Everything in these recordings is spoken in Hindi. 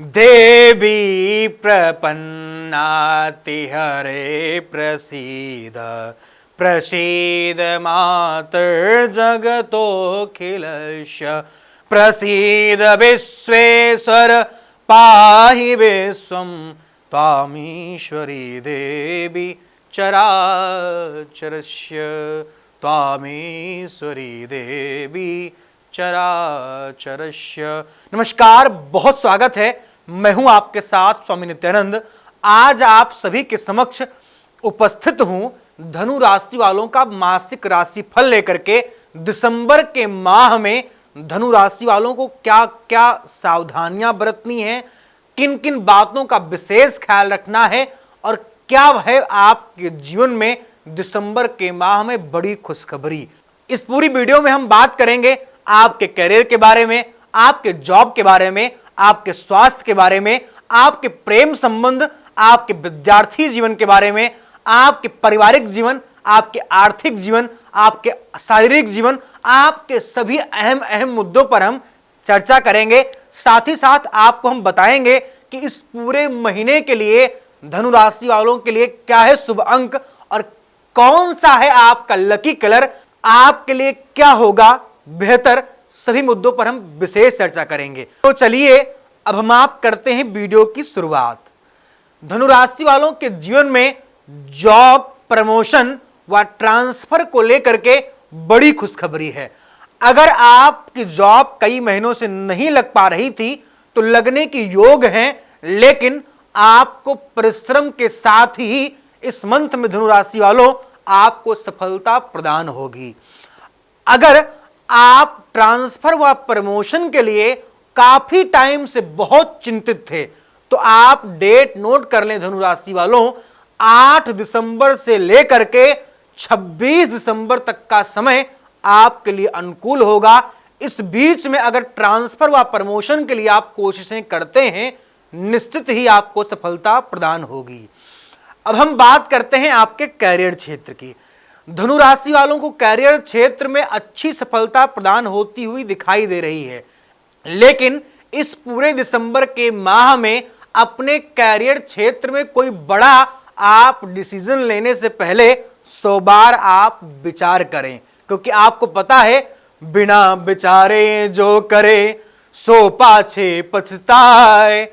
देवी प्रपन्नातिहरे प्रसीद प्रसीद मातर्जगतोऽखिलस्य प्रसीद विश्वेश्वर पाहि विश्वं त्वामीश्वरी देवी चराचरस्य त्वामीश्वरी देवी चराचरस्य। नमस्कार, बहुत स्वागत है। मैं हूं आपके साथ स्वामी नित्यानंद। आज आप सभी के समक्ष उपस्थित हूं धनु राशि वालों का मासिक राशि फल लेकर के। दिसंबर के माह में धनु राशि वालों को क्या क्या सावधानियां बरतनी है, किन किन बातों का विशेष ख्याल रखना है और क्या है आपके जीवन में दिसंबर के माह में बड़ी खुशखबरी। इस पूरी वीडियो में हम बात करेंगे आपके करियर के बारे में, आपके जॉब के बारे में, आपके स्वास्थ्य के बारे में, आपके प्रेम संबंध, आपके विद्यार्थी जीवन के बारे में, आपके पारिवारिक जीवन, आपके आर्थिक जीवन, आपके शारीरिक जीवन, आपके सभी अहम अहम मुद्दों पर हम चर्चा करेंगे। साथ ही साथ आपको हम बताएंगे कि इस पूरे महीने के लिए धनु राशि वालों के लिए क्या है शुभ अंक और कौन सा है आपका लकी कलर, आपके लिए क्या होगा बेहतर। सभी मुद्दों पर हम विशेष चर्चा करेंगे। तो चलिए अब हम आप करते हैं वीडियो की शुरुआत। धनु राशि वालों के जीवन में जॉब, प्रमोशन व ट्रांसफर को लेकर के बड़ी खुशखबरी है। अगर आपकी जॉब कई महीनों से नहीं लग पा रही थी तो लगने की योग है, लेकिन आपको परिश्रम के साथ ही इस मंथ में धनु राशि वालों आपको सफलता प्रदान होगी। अगर आप ट्रांसफर व प्रमोशन के लिए काफी टाइम से बहुत चिंतित थे तो आप डेट नोट कर लें धनु राशि वालों। 8 दिसंबर से लेकर के 26 दिसंबर तक का समय आपके लिए अनुकूल होगा। इस बीच में अगर ट्रांसफर व प्रमोशन के लिए आप कोशिशें करते हैं, निश्चित ही आपको सफलता प्रदान होगी। अब हम बात करते हैं आपके कैरियर क्षेत्र की। धनु राशि वालों को कैरियर क्षेत्र में अच्छी सफलता प्रदान होती हुई दिखाई दे रही है, लेकिन इस पूरे दिसंबर के माह में अपने कैरियर क्षेत्र में कोई बड़ा आप डिसीजन लेने से पहले 100 बार आप विचार करें, क्योंकि आपको पता है बिना विचारे जो करे सो पाछे पछताए,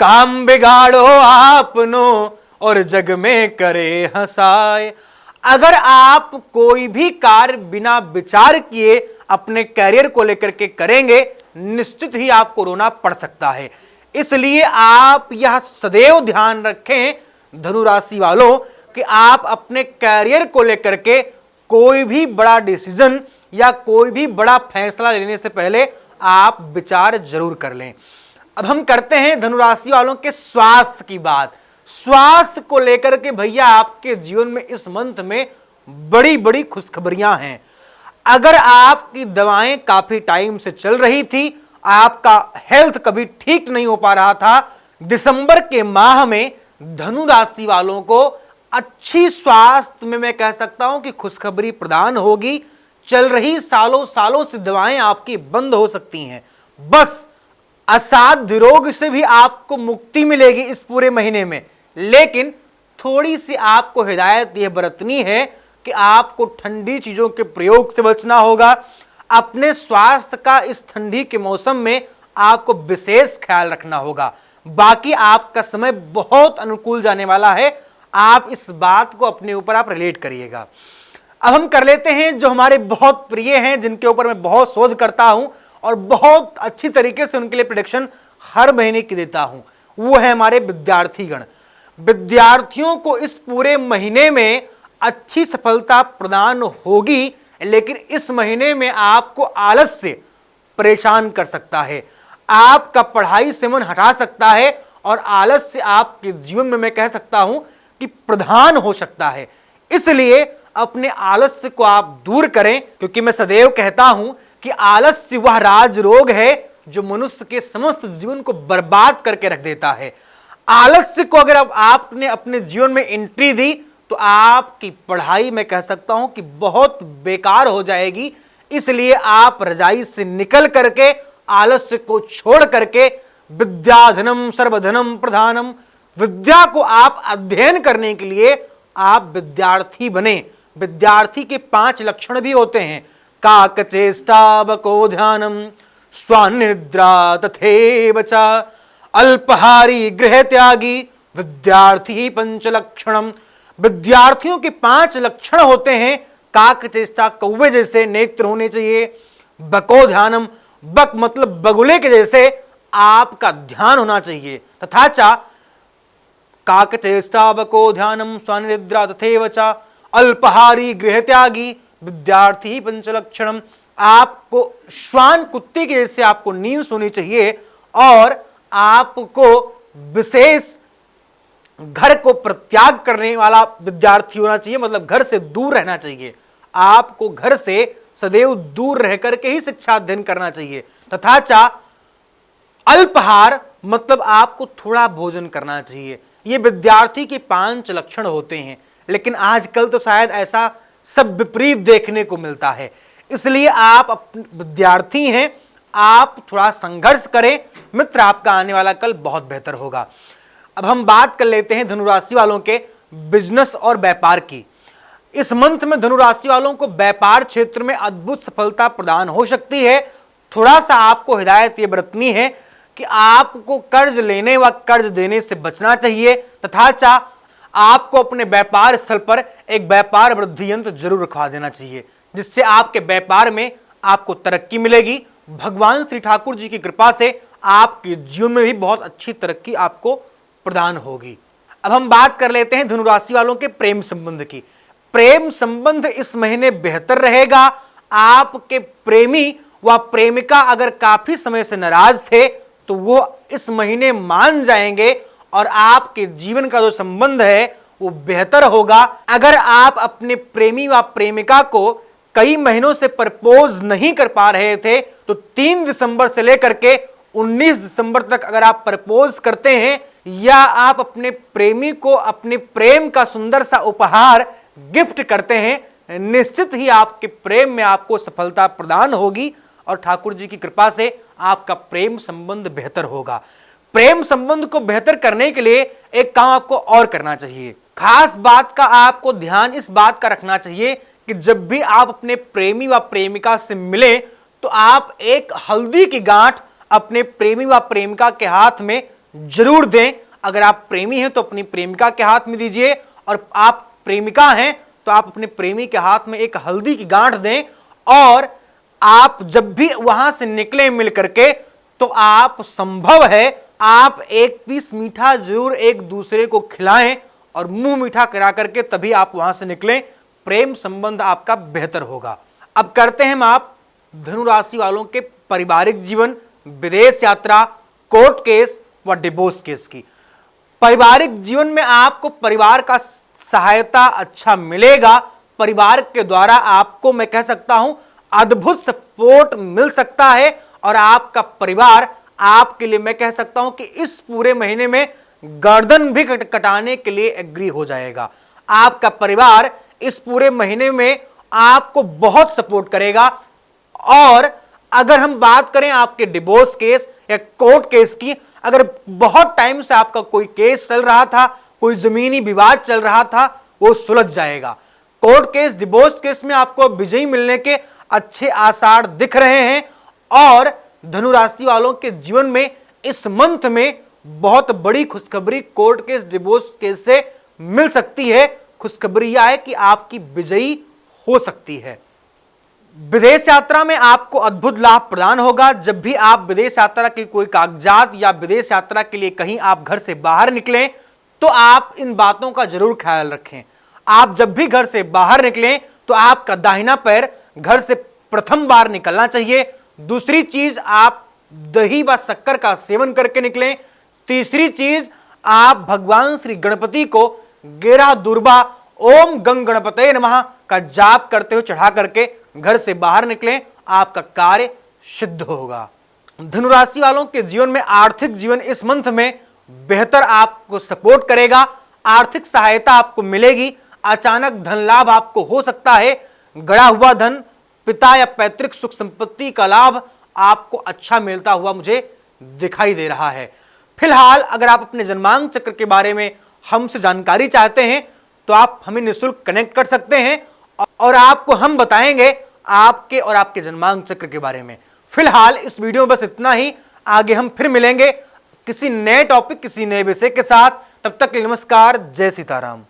काम बिगाड़ो आपनो और जग में करे हंसाए। अगर आप कोई भी कार्य बिना विचार किए अपने कैरियर को लेकर के करेंगे, निश्चित ही आपको रोना पड़ सकता है। इसलिए आप यह सदैव ध्यान रखें धनु राशि वालों कि आप अपने कैरियर को लेकर के कोई भी बड़ा डिसीजन या कोई भी बड़ा फैसला लेने से पहले आप विचार जरूर कर लें। अब हम करते हैं धनु राशि वालों के स्वास्थ्य की बात। स्वास्थ्य को लेकर के भैया आपके जीवन में इस मंथ में बड़ी बड़ी खुशखबरियां हैं। अगर आपकी दवाएं काफी टाइम से चल रही थी, आपका हेल्थ कभी ठीक नहीं हो पा रहा था, दिसंबर के माह में धनु राशि वालों को अच्छी स्वास्थ्य में मैं कह सकता हूं कि खुशखबरी प्रदान होगी। चल रही सालों सालों से दवाएं आपकी बंद हो सकती हैं। बस असाध्य रोग से भी आपको मुक्ति मिलेगी इस पूरे महीने में, लेकिन थोड़ी सी आपको हिदायत यह बरतनी है कि आपको ठंडी चीजों के प्रयोग से बचना होगा। अपने स्वास्थ्य का इस ठंडी के मौसम में आपको विशेष ख्याल रखना होगा। बाकी आपका समय बहुत अनुकूल जाने वाला है। आप इस बात को अपने ऊपर आप रिलेट करिएगा। अब हम कर लेते हैं जो हमारे बहुत प्रिय हैं, जिनके ऊपर मैं बहुत शोध करता हूं और बहुत अच्छी तरीके से उनके लिए प्रेडिक्शन हर महीने की देता हूं। वो है हमारे विद्यार्थीगण। विद्यार्थियों को इस पूरे महीने में अच्छी सफलता प्रदान होगी, लेकिन इस महीने में आपको आलस से परेशान कर सकता है, आपका पढ़ाई से मन हटा सकता है और आलस से आपके जीवन में मैं कह सकता हूं कि प्रधान हो सकता है। इसलिए अपने आलस्य को आप दूर करें, क्योंकि मैं सदैव कहता हूं कि आलस्य वह राज रोग है जो मनुष्य के समस्त जीवन को बर्बाद करके रख देता है। आलस्य को अगर अब आपने अपने जीवन में एंट्री दी तो आपकी पढ़ाई मैं कह सकता हूं कि बहुत बेकार हो जाएगी। इसलिए आप रजाई से निकल करके आलस्य को छोड़ करके विद्याधनम सर्वधनम प्रधानम। विद्या को आप अध्ययन करने के लिए आप विद्यार्थी बने। विद्यार्थी के 5 लक्षण भी होते हैं। काकचेष्टा बको ध्यानम स्वानिद्रा तथैव च अल्पहारी गृह त्यागी विद्यार्थी 5 लक्षणम। विद्यार्थियों के 5 लक्षण होते हैं। काक चेष्टा, कौवे जैसे नेत्र होने चाहिए। बको ध्यानम, बक मतलब बगुले के जैसे आपका ध्यान होना चाहिए। तथा च काक चेष्टा बको ध्यानम स्वानिद्रा तथैव च अल्पहारी गृह त्यागी विद्यार्थी 5 लक्षणम। आपको श्वान कुत्ते के जैसे आपको नींद सोनी चाहिए और आपको विशेष घर को प्रत्याग करने वाला विद्यार्थी होना चाहिए, मतलब घर से दूर रहना चाहिए। आपको घर से सदैव दूर रह करके ही शिक्षा अध्ययन करना चाहिए। तथा च अल्पहार मतलब आपको थोड़ा भोजन करना चाहिए। ये विद्यार्थी के 5 लक्षण होते हैं। लेकिन आजकल तो शायद ऐसा सब विपरीत देखने को मिलता है। इसलिए आप विद्यार्थी हैं, आप थोड़ा संघर्ष करें मित्र, आपका आने वाला कल बहुत बेहतर होगा। अब हम बात कर लेते हैं धनुराशि वालों के बिजनेस और व्यापार की। इस मंथ में धनुराशि वालों को व्यापार क्षेत्र में अद्भुत सफलता प्रदान हो सकती है। थोड़ा सा आपको हिदायत ये बरतनी है कि आपको कर्ज लेने व कर्ज देने से बचना चाहिए। तथा च आपको अपने व्यापार स्थल पर एक व्यापार वृद्धि यंत्र जरूर रखवा देना चाहिए, जिससे आपके व्यापार में आपको तरक्की मिलेगी। भगवान श्री ठाकुर जी की कृपा से आपके जीवन में भी बहुत अच्छी तरक्की आपको प्रदान होगी। अब हम बात कर लेते हैं धनुराशि वालों के प्रेम संबंध की। प्रेम संबंध इस महीने बेहतर रहेगा। आपके प्रेमी व प्रेमिका अगर काफी समय से नाराज थे तो वो इस महीने मान जाएंगे और आपके जीवन का जो संबंध है वो बेहतर होगा। अगर आप अपने प्रेमी व प्रेमिका को कई महीनों से प्रपोज नहीं कर पा रहे थे तो 3 दिसंबर से लेकर के 19 दिसंबर तक अगर आप प्रपोज करते हैं या आप अपने प्रेमी को अपने प्रेम का सुंदर सा उपहार गिफ्ट करते हैं, निश्चित ही आपके प्रेम में आपको सफलता प्रदान होगी और ठाकुर जी की कृपा से आपका प्रेम संबंध बेहतर होगा। प्रेम संबंध को बेहतर करने के लिए एक काम आपको और करना चाहिए। खास बात का आपको ध्यान इस बात का रखना चाहिए कि जब भी आप अपने प्रेमी व प्रेमिका से मिले तो आप एक हल्दी की गांठ अपने प्रेमी व प्रेमिका के हाथ में जरूर दें। अगर आप प्रेमी हैं तो अपनी प्रेमिका के हाथ में दीजिए और आप प्रेमिका हैं तो आप अपने प्रेमी के हाथ में एक हल्दी की गांठ दें। और आप जब भी वहां से निकले मिल करके तो आप संभव है आप एक पीस मीठा जरूर एक दूसरे को खिलाएं और मुंह मीठा करा करके तभी आप वहां से निकलें। प्रेम संबंध आपका बेहतर होगा। अब करते हैं हम आप धनु राशि वालों के पारिवारिक जीवन, विदेश यात्रा, कोर्ट केस व डिवोर्स केस की। पारिवारिक जीवन में आपको परिवार का सहायता अच्छा मिलेगा। परिवार के द्वारा आपको मैं कह सकता हूं अद्भुत सपोर्ट मिल सकता है और आपका परिवार आपके लिए मैं कह सकता हूं कि इस पूरे महीने में गर्दन भी कटाने के लिए एग्री हो जाएगा। आपका परिवार इस पूरे महीने में आपको बहुत सपोर्ट करेगा। और अगर हम बात करें आपके डिवोर्स केस या कोर्ट केस की, अगर बहुत टाइम से आपका कोई केस चल रहा था, कोई जमीनी विवाद चल रहा था, वो सुलझ जाएगा। कोर्ट केस, डिवोर्स केस में आपको विजयी मिलने के अच्छे आसार दिख रहे हैं और धनु राशि वालों के जीवन में इस मंथ में बहुत बड़ी खुशखबरी कोर्ट केस, डिवोर्स केस से मिल सकती है। खुशखबरी यह है कि आपकी विजयी हो सकती है। विदेश यात्रा में आपको अद्भुत लाभ प्रदान होगा। जब भी आप विदेश यात्रा के कोई कागजात या विदेश यात्रा के लिए कहीं आप घर से बाहर निकलें तो आप इन बातों का जरूर ख्याल रखें। आप जब भी घर से बाहर निकलें तो आपका दाहिना पैर घर से प्रथम बार निकलना चाहिए। दूसरी चीज, आप दही व शक्कर का सेवन करके निकलें। तीसरी चीज, आप भगवान श्री गणपति को गेरा दुर्बा ओम गंग गणपते नमः का जाप करते हुए चढ़ा करके घर से बाहर निकलें। आपका कार्य सिद्ध होगा। धनु राशि वालों के जीवन में आर्थिक जीवन इस मंथ में बेहतर आपको सपोर्ट करेगा। आर्थिक सहायता आपको मिलेगी। अचानक धन लाभ आपको हो सकता है। गड़ा हुआ धन, पिता या पैतृक सुख संपत्ति का लाभ आपको अच्छा मिलता हुआ मुझे दिखाई दे रहा है। फिलहाल अगर आप अपने जन्मांक चक्र के बारे में हमसे जानकारी चाहते हैं तो आप हमें निःशुल्क कनेक्ट कर सकते हैं और आपको हम बताएंगे आपके और आपके जन्मांक चक्र के बारे में। फिलहाल इस वीडियो में बस इतना ही। आगे हम फिर मिलेंगे किसी नए टॉपिक, किसी नए विषय के साथ। तब तक के लिए नमस्कार, जय सीताराम।